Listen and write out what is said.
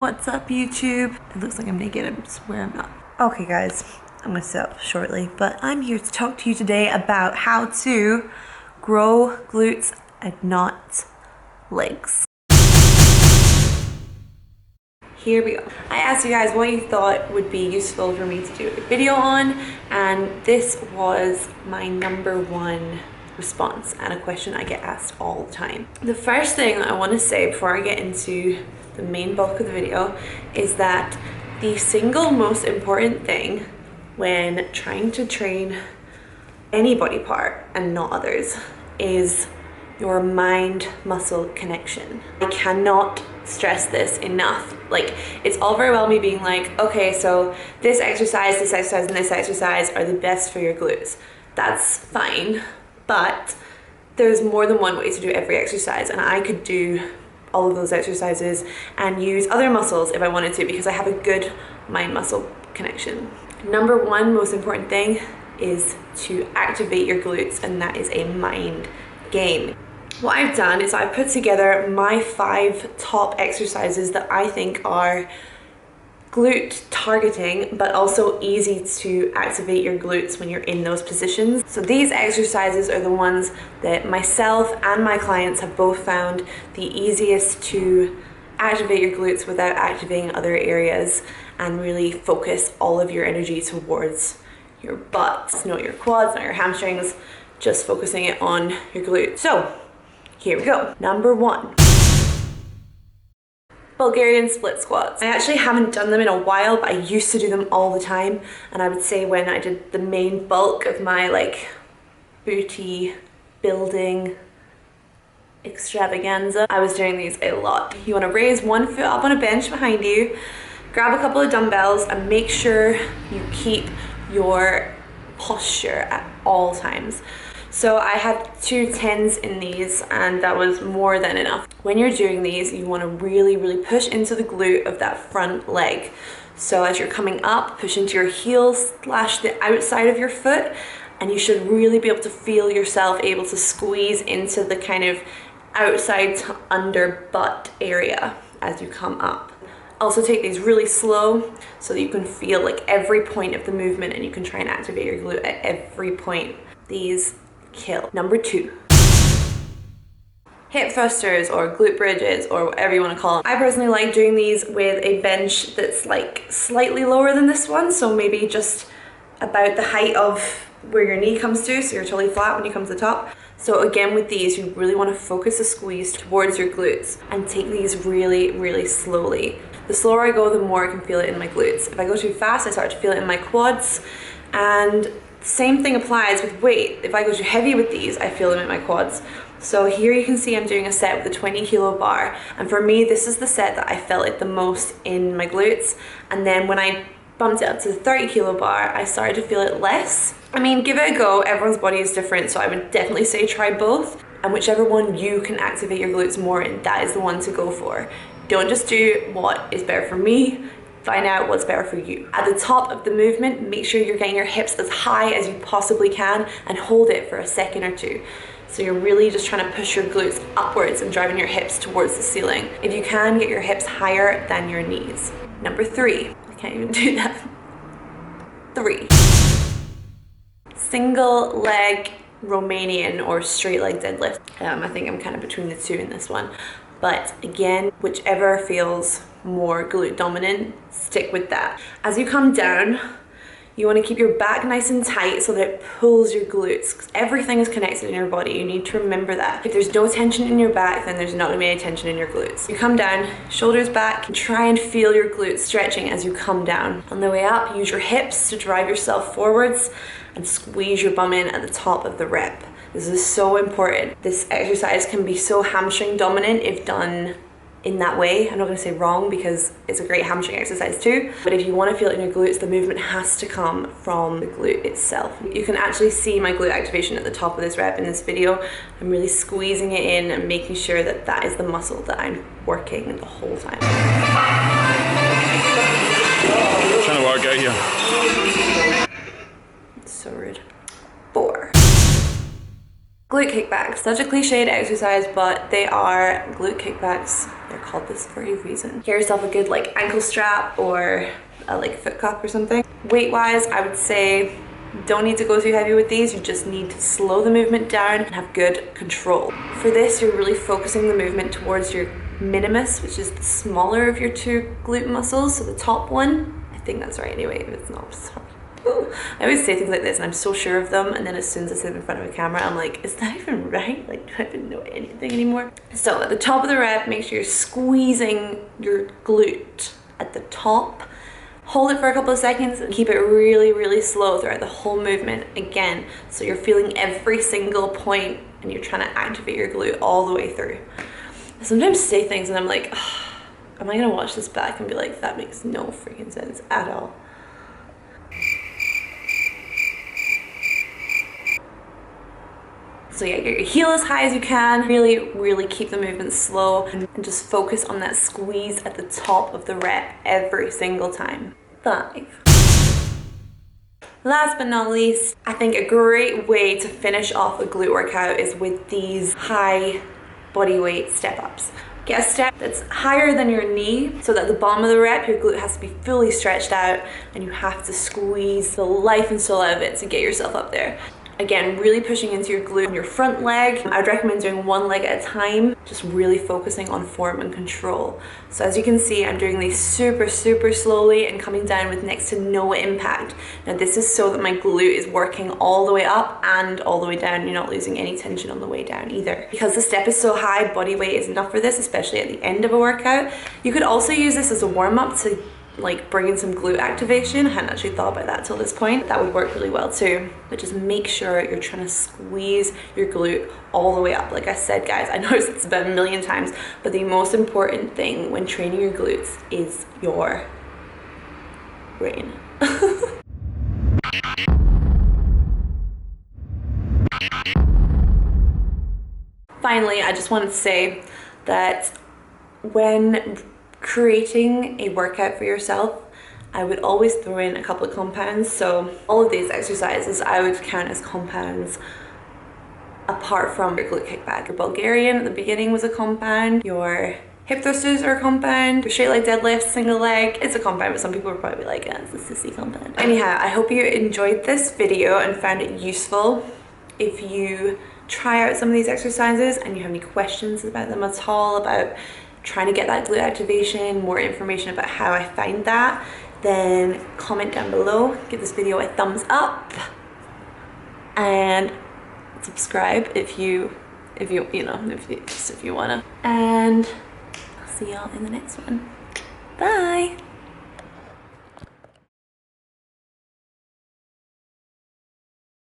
What's up, YouTube? It looks like I'm naked, I swear I'm not. Okay guys, I'm gonna sit up shortly, but I'm here to talk to you today about how to grow glutes and not legs. Here we go. I asked you guys what you thought would be useful for me to do a video on, and this was my #1 response and a question I get asked all the time. The first thing I want to say before I get into the main bulk of the video is that the single most important thing when trying to train any body part and not others is your mind-muscle connection. I cannot stress this enough. Like, it's all very well me being like, okay, so this exercise, and this exercise are the best for your glutes. That's fine, but there's more than one way to do every exercise, and I could do all of those exercises and use other muscles if I wanted to, because I have a good mind-muscle connection. #1 most important thing is to activate your glutes, and that is a mind game. What I've done is I've put together my 5 top exercises that I think are glute targeting, but also easy to activate your glutes when you're in those positions. So these exercises are the ones that myself and my clients have both found the easiest to activate your glutes without activating other areas, and really focus all of your energy towards your butt, not your quads, not your hamstrings, just focusing it on your glutes. So here we go. #1. Bulgarian split squats. I actually haven't done them in a while, but I used to do them all the time, and I would say when I did the main bulk of my like booty building extravaganza, I was doing these a lot. You want to raise one foot up on a bench behind you, grab a couple of dumbbells, and make sure you keep your posture at all times. So I had 2 10s in these, and that was more than enough. When you're doing these, you want to really push into the glute of that front leg. So as you're coming up, push into your heels / the outside of your foot, and you should really be able to feel yourself able to squeeze into the kind of outside to under butt area as you come up. Also take these really slow so that you can feel like every point of the movement, and you can try and activate your glute at every point. These kill. #2. Hip thrusters or glute bridges, or whatever you want to call them. I personally like doing these with a bench that's like slightly lower than this one, so maybe just about the height of where your knee comes to, so you're totally flat when you come to the top. So again, with these, you really want to focus a squeeze towards your glutes and take these really slowly. The slower I go, the more I can feel it in my glutes. If I go too fast, I start to feel it in my quads, and same thing applies with weight. If I go too heavy with these, I feel them in my quads. So here you can see I'm doing a set with a 20 kilo bar, and for me this is the set that I felt it the most in my glutes. And then when I bumped it up to the 30 kilo bar, I started to feel it less. I mean, give it a go. Everyone's body is different, so I would definitely say try both, and whichever one you can activate your glutes more in, that is the one to go for. Don't just do what is better for me. Find out what's better for you. At the top of the movement, make sure you're getting your hips as high as you possibly can, and hold it for a second or two. So you're really just trying to push your glutes upwards and driving your hips towards the ceiling. If you can, get your hips higher than your knees. #3. I can't even do that. 3. Single leg Romanian or straight leg deadlift. I think I'm kind of between the two in this one. But again, whichever feels more glute dominant, stick with that. As you come down, you want to keep your back nice and tight so that it pulls your glutes, because everything is connected in your body. You need to remember that. If there's no tension in your back, then there's not going to be any tension in your glutes. You come down, shoulders back, and try and feel your glutes stretching as you come down. On the way up, use your hips to drive yourself forwards and squeeze your bum in at the top of the rep. This is so important. This exercise can be so hamstring dominant if done in that way. I'm not going to say wrong, because it's a great hamstring exercise too, but if you want to feel it in your glutes, the movement has to come from the glute itself. You can actually see my glute activation at the top of this rep in this video. I'm really squeezing it in and making sure that that is the muscle that I'm working the whole time. Trying to work out here. It's so rude. 4. Glute kickbacks. Such a cliched exercise, but they are glute kickbacks. They're called this for a reason. Get yourself a good like ankle strap or a like foot cup or something. Weight wise, I would say don't need to go too heavy with these. You just need to slow the movement down and have good control. For this, you're really focusing the movement towards your minimus, which is the smaller of your two glute muscles. So the top one, I think that's right anyway, if it's not, sorry. Ooh. I always say things like this and I'm so sure of them, and then as soon as I sit in front of a camera I'm like, is that even right? Like, do I even know anything anymore? So at the top of the rep, make sure you're squeezing your glute at the top. Hold it for a couple of seconds and keep it really, really slow throughout the whole movement. Again, so you're feeling every single point and you're trying to activate your glute all the way through. I sometimes say things and I'm like, oh, am I gonna watch this back and be like, that makes no freaking sense at all. So yeah, get your heel as high as you can. Really, really keep the movement slow and just focus on that squeeze at the top of the rep every single time. 5. Last but not least, I think a great way to finish off a glute workout is with these high body weight step ups. Get a step that's higher than your knee so that at the bottom of the rep, your glute has to be fully stretched out and you have to squeeze the life and soul out of it to get yourself up there. Again, really pushing into your glute on your front leg. I'd recommend doing one leg at a time, just really focusing on form and control. So as you can see, I'm doing these super, super slowly and coming down with next to no impact. Now this is so that my glute is working all the way up and all the way down. You're not losing any tension on the way down either. Because the step is so high, body weight is enough for this, especially at the end of a workout. You could also use this as a warm-up to like bring in some glute activation. I hadn't actually thought about that till this point. That would work really well too. But just make sure you're trying to squeeze your glute all the way up. Like I said, guys, I know it's about a million times, but the most important thing when training your glutes is your brain. Finally, I just wanted to say that when creating a workout for yourself, I would always throw in a couple of compounds. So all of these exercises I would count as compounds apart from your glute kickback. Your Bulgarian at the beginning was a compound, your hip thrusters are a compound, your straight leg deadlifts, single leg, it's a compound, but some people would probably be like, it's a sissy compound. Anyhow, I hope you enjoyed this video and found it useful. If you try out some of these exercises and you have any questions about them at all, about trying to get that glute activation, more information about how I find that, then comment down below, give this video a thumbs up, and subscribe if you wanna. And I'll see y'all in the next one. Bye.